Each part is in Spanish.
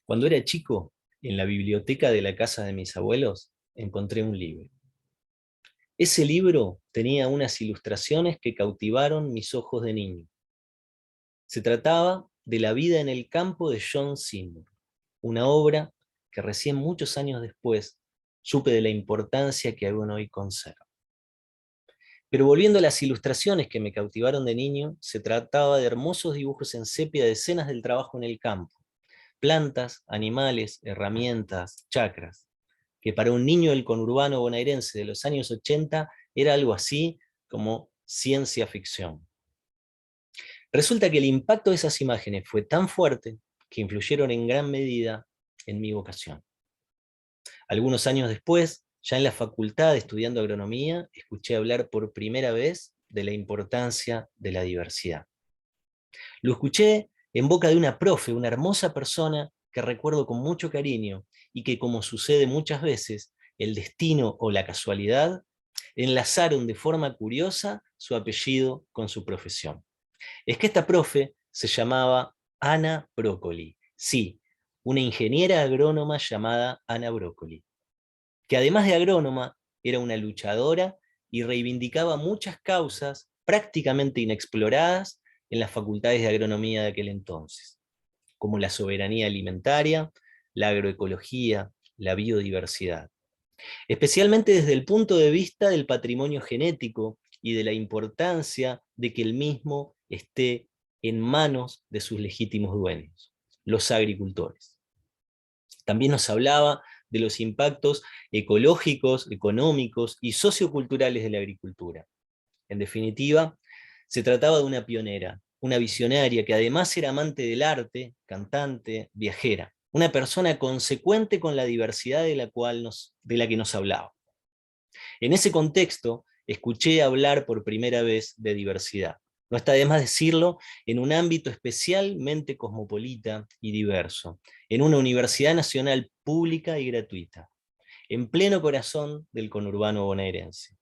Cuando era chico, en la biblioteca de la casa de mis abuelos, encontré un libro. Ese libro tenía unas ilustraciones que cautivaron mis ojos de niño. Se trataba de La vida en el campo de John Seymour, una obra que recién muchos años después supe de la importancia que aún hoy conserva. Pero volviendo a las ilustraciones que me cautivaron de niño, se trataba de hermosos dibujos en sepia de escenas del trabajo en el campo, plantas, animales, herramientas, chacras, que para un niño del conurbano bonaerense de los años 80 era algo así como ciencia ficción. Resulta que el impacto de esas imágenes fue tan fuerte que influyeron en gran medida en mi vocación. Algunos años después, ya en la facultad estudiando agronomía, escuché hablar por primera vez de la importancia de la diversidad. Lo escuché en boca de una profe, una hermosa persona que recuerdo con mucho cariño y que, como sucede muchas veces, el destino o la casualidad enlazaron de forma curiosa su apellido con su profesión. Es que esta profe se llamaba Ana Brócoli. Sí, una ingeniera agrónoma llamada Ana Brócoli, que además de agrónoma era una luchadora y reivindicaba muchas causas prácticamente inexploradas en las facultades de agronomía de aquel entonces, como la soberanía alimentaria, la agroecología, la biodiversidad, especialmente desde el punto de vista del patrimonio genético y de la importancia de que el mismo esté en manos de sus legítimos dueños, los agricultores. También nos hablaba de los impactos ecológicos, económicos y socioculturales de la agricultura. En definitiva, se trataba de una pionera, una visionaria que además era amante del arte, cantante, viajera, una persona consecuente con la diversidad de la que nos hablaba. En ese contexto, escuché hablar por primera vez de diversidad. No está de más decirlo, en un ámbito especialmente cosmopolita y diverso, en una universidad nacional pública y gratuita, en pleno corazón del conurbano bonaerense.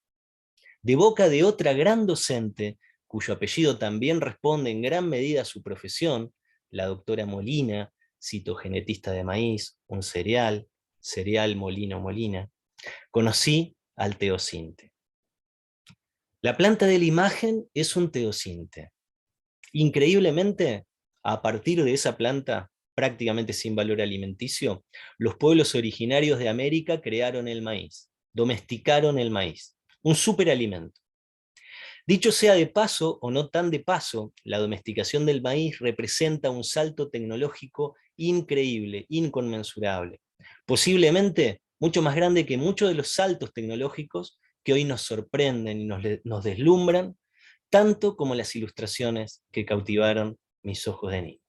De boca de otra gran docente, cuyo apellido también responde en gran medida a su profesión, la doctora Molina, citogenetista de maíz, un cereal Molino Molina, conocí al teosinte. La planta de la imagen es un teosinte. Increíblemente, a partir de esa planta, prácticamente sin valor alimenticio, los pueblos originarios de América crearon el maíz, domesticaron el maíz, un superalimento. Dicho sea de paso, o no tan de paso, la domesticación del maíz representa un salto tecnológico increíble, inconmensurable, posiblemente mucho más grande que muchos de los saltos tecnológicos que hoy nos sorprenden y nos deslumbran, tanto como las ilustraciones que cautivaron mis ojos de niño.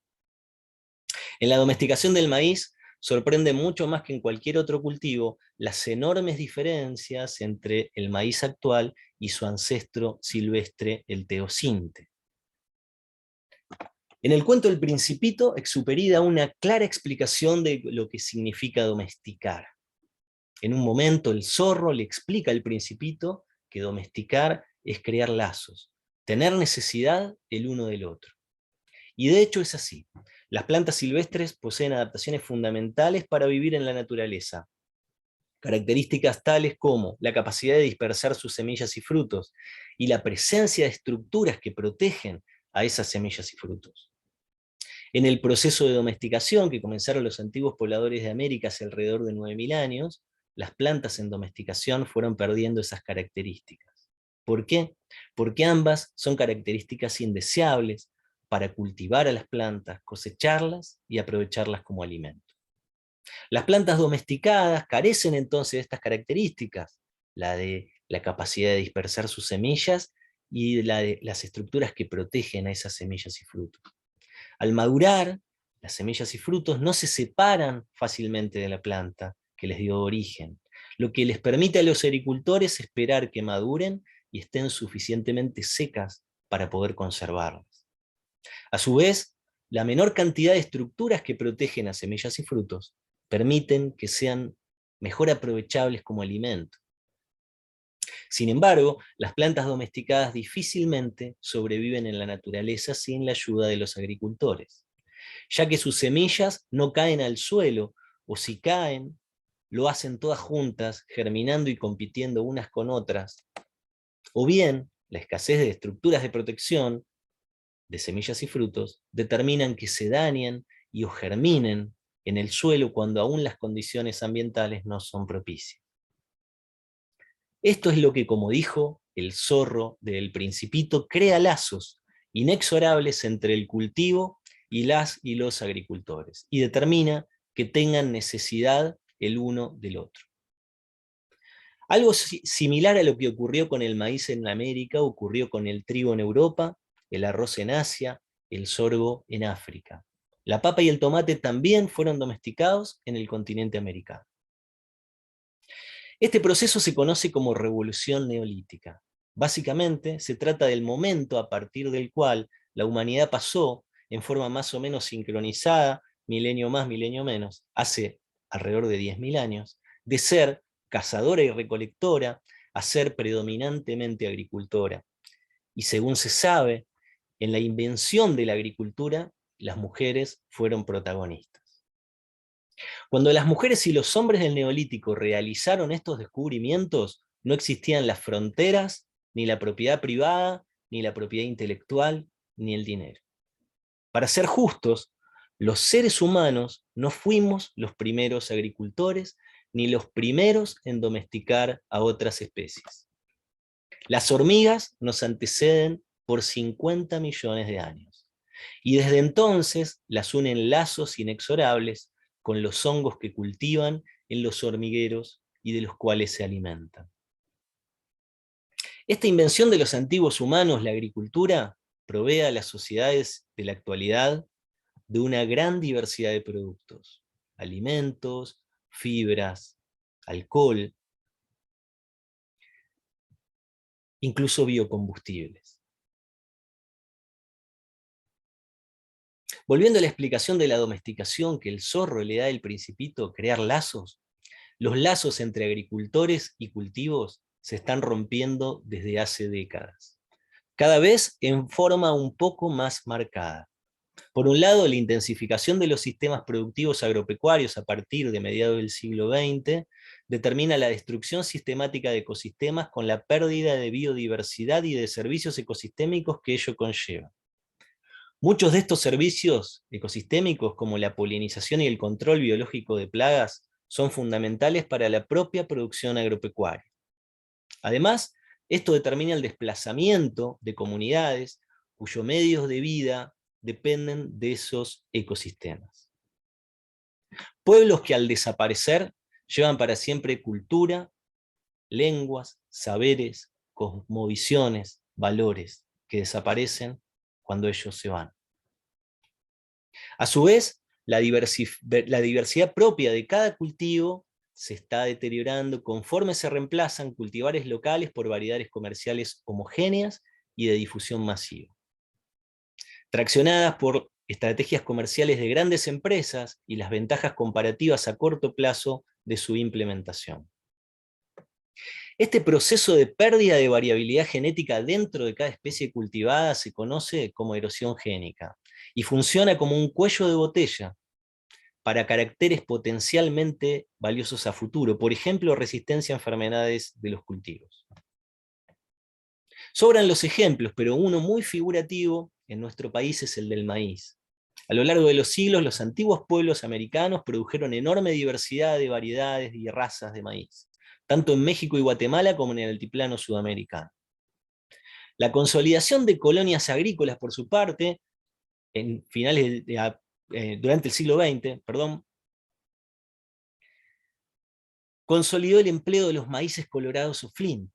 En la domesticación del maíz sorprende mucho más que en cualquier otro cultivo las enormes diferencias entre el maíz actual y su ancestro silvestre, el teosinte. En el cuento El Principito, Exupéry da una clara explicación de lo que significa domesticar. En un momento el zorro le explica al Principito que domesticar es crear lazos, tener necesidad el uno del otro. Y de hecho es así. Las plantas silvestres poseen adaptaciones fundamentales para vivir en la naturaleza. Características tales como la capacidad de dispersar sus semillas y frutos, y la presencia de estructuras que protegen a esas semillas y frutos. En el proceso de domesticación que comenzaron los antiguos pobladores de América hace alrededor de 9000 años, las plantas en domesticación fueron perdiendo esas características. ¿Por qué? Porque ambas son características indeseables para cultivar a las plantas, cosecharlas y aprovecharlas como alimento. Las plantas domesticadas carecen entonces de estas características, la de la capacidad de dispersar sus semillas y la de las estructuras que protegen a esas semillas y frutos. Al madurar, las semillas y frutos no se separan fácilmente de la planta que les dio origen, lo que les permite a los agricultores esperar que maduren y estén suficientemente secas para poder conservarlas. A su vez, la menor cantidad de estructuras que protegen a semillas y frutos permiten que sean mejor aprovechables como alimento. Sin embargo, las plantas domesticadas difícilmente sobreviven en la naturaleza sin la ayuda de los agricultores. ya que sus semillas no caen al suelo, o si caen, lo hacen todas juntas, germinando y compitiendo unas con otras. O bien, la escasez de estructuras de protección de semillas y frutos determinan que se dañen y o germinen en el suelo cuando aún las condiciones ambientales no son propicias. Esto es lo que, como dijo el zorro del Principito, crea lazos inexorables entre el cultivo y las y los agricultores, y determina que tengan necesidad el uno del otro. Algo similar a lo que ocurrió con el maíz en América, ocurrió con el trigo en Europa, el arroz en Asia, el sorgo en África. La papa y el tomate también fueron domesticados en el continente americano. Este proceso se conoce como revolución neolítica. Básicamente, se trata del momento a partir del cual la humanidad pasó, en forma más o menos sincronizada, milenio más, milenio menos, hace alrededor de 10.000 años, de ser cazadora y recolectora a ser predominantemente agricultora. Y según se sabe, en la invención de la agricultura, las mujeres fueron protagonistas. Cuando las mujeres y los hombres del Neolítico realizaron estos descubrimientos, no existían las fronteras, ni la propiedad privada, ni la propiedad intelectual, ni el dinero. Para ser justos, los seres humanos no fuimos los primeros agricultores, ni los primeros en domesticar a otras especies. Las hormigas nos anteceden por 50 millones de años, y desde entonces las unen lazos inexorables con los hongos que cultivan en los hormigueros y de los cuales se alimentan. Esta invención de los antiguos humanos, la agricultura, provee a las sociedades de la actualidad de una gran diversidad de productos, alimentos, fibras, alcohol, incluso biocombustibles. Volviendo a la explicación de la domesticación que el zorro le da al Principito, crear lazos, los lazos entre agricultores y cultivos se están rompiendo desde hace décadas, cada vez en forma un poco más marcada. Por un lado, la intensificación de los sistemas productivos agropecuarios a partir de mediados del siglo XX determina la destrucción sistemática de ecosistemas con la pérdida de biodiversidad y de servicios ecosistémicos que ello conlleva. Muchos de estos servicios ecosistémicos, como la polinización y el control biológico de plagas, son fundamentales para la propia producción agropecuaria. Además, esto determina el desplazamiento de comunidades cuyos medios de vida dependen de esos ecosistemas. Pueblos que al desaparecer llevan para siempre cultura, lenguas, saberes, cosmovisiones, valores, que desaparecen cuando ellos se van. A su vez, la diversidad propia de cada cultivo se está deteriorando conforme se reemplazan cultivares locales por variedades comerciales homogéneas y de difusión masiva. Traccionadas por estrategias comerciales de grandes empresas y las ventajas comparativas a corto plazo de su implementación. Este proceso de pérdida de variabilidad genética dentro de cada especie cultivada se conoce como erosión génica y funciona como un cuello de botella para caracteres potencialmente valiosos a futuro, por ejemplo, resistencia a enfermedades de los cultivos. Sobran los ejemplos, pero uno muy figurativo en nuestro país es el del maíz. A lo largo de los siglos, los antiguos pueblos americanos produjeron enorme diversidad de variedades y razas de maíz, tanto en México y Guatemala como en el altiplano sudamericano. La consolidación de colonias agrícolas, por su parte, durante el siglo XX, consolidó el empleo de los maíces colorados o flint.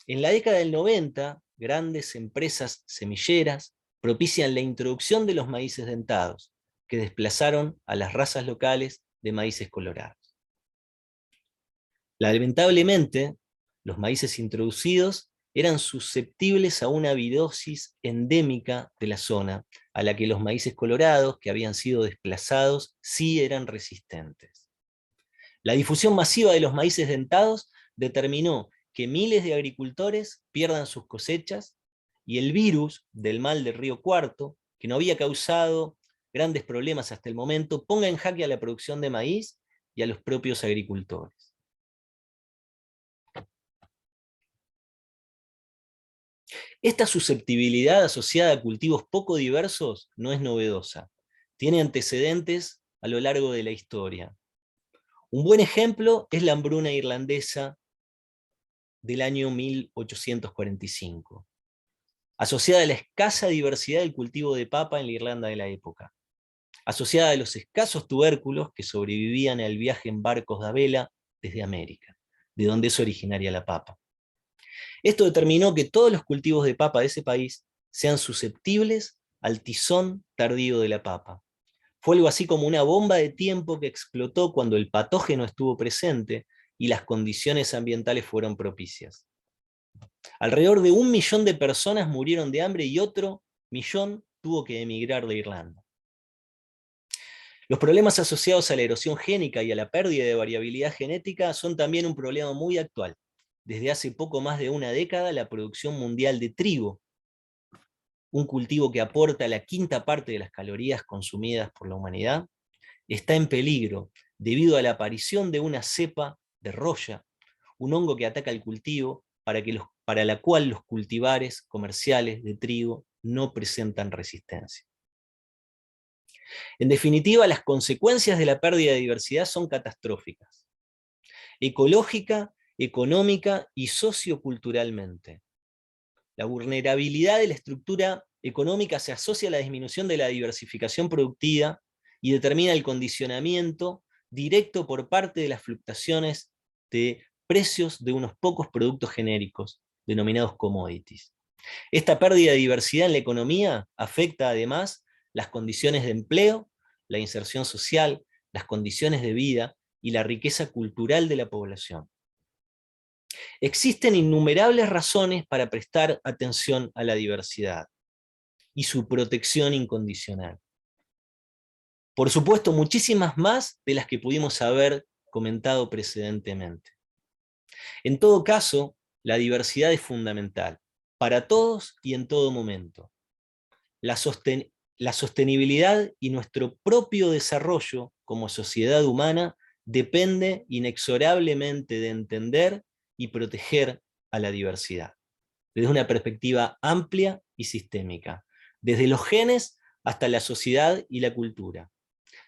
En la década del 90, grandes empresas semilleras propician la introducción de los maíces dentados, que desplazaron a las razas locales de maíces colorados. Lamentablemente, los maíces introducidos eran susceptibles a una avidosis endémica de la zona, a la que los maíces colorados, que habían sido desplazados, sí eran resistentes. La difusión masiva de los maíces dentados determinó que miles de agricultores pierdan sus cosechas, y el virus del mal del río Cuarto, que no había causado grandes problemas hasta el momento, ponga en jaque a la producción de maíz y a los propios agricultores. Esta susceptibilidad asociada a cultivos poco diversos no es novedosa. Tiene antecedentes a lo largo de la historia. Un buen ejemplo es la hambruna irlandesa del año 1845, asociada a la escasa diversidad del cultivo de papa en la Irlanda de la época, asociada a los escasos tubérculos que sobrevivían al viaje en barcos de vela desde América, de donde es originaria la papa. Esto determinó que todos los cultivos de papa de ese país sean susceptibles al tizón tardío de la papa. Fue algo así como una bomba de tiempo que explotó cuando el patógeno estuvo presente y las condiciones ambientales fueron propicias. Alrededor de 1 millón de personas murieron de hambre y otro millón tuvo que emigrar de Irlanda. Los problemas asociados a la erosión génica y a la pérdida de variabilidad genética son también un problema muy actual. Desde hace poco más de una década, la producción mundial de trigo, un cultivo que aporta la 1/5 parte de las calorías consumidas por la humanidad, está en peligro debido a la aparición de una cepa de roya, un hongo que ataca el cultivo para la cual los cultivares comerciales de trigo no presentan resistencia. En definitiva, las consecuencias de la pérdida de diversidad son catastróficas, ecológica, económica y socioculturalmente. La vulnerabilidad de la estructura económica se asocia a la disminución de la diversificación productiva y determina el condicionamiento directo por parte de las fluctuaciones de precios de unos pocos productos genéricos, denominados commodities. Esta pérdida de diversidad en la economía afecta además las condiciones de empleo, la inserción social, las condiciones de vida y la riqueza cultural de la población. Existen innumerables razones para prestar atención a la diversidad y su protección incondicional. Por supuesto, muchísimas más de las que pudimos haber comentado precedentemente. En todo caso, la diversidad es fundamental, para todos y en todo momento. La sostenibilidad y nuestro propio desarrollo como sociedad humana depende inexorablemente de entender y proteger a la diversidad, desde una perspectiva amplia y sistémica, desde los genes hasta la sociedad y la cultura,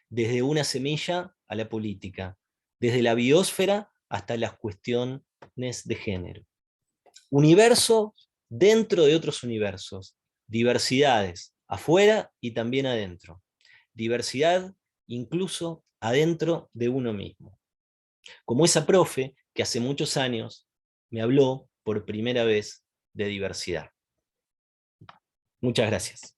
desde una semilla a la política, desde la biosfera hasta las cuestiones de género. Universos dentro de otros universos, diversidades afuera y también adentro, diversidad incluso adentro de uno mismo. Como esa profe que hace muchos años me habló por primera vez de diversidad. Muchas gracias.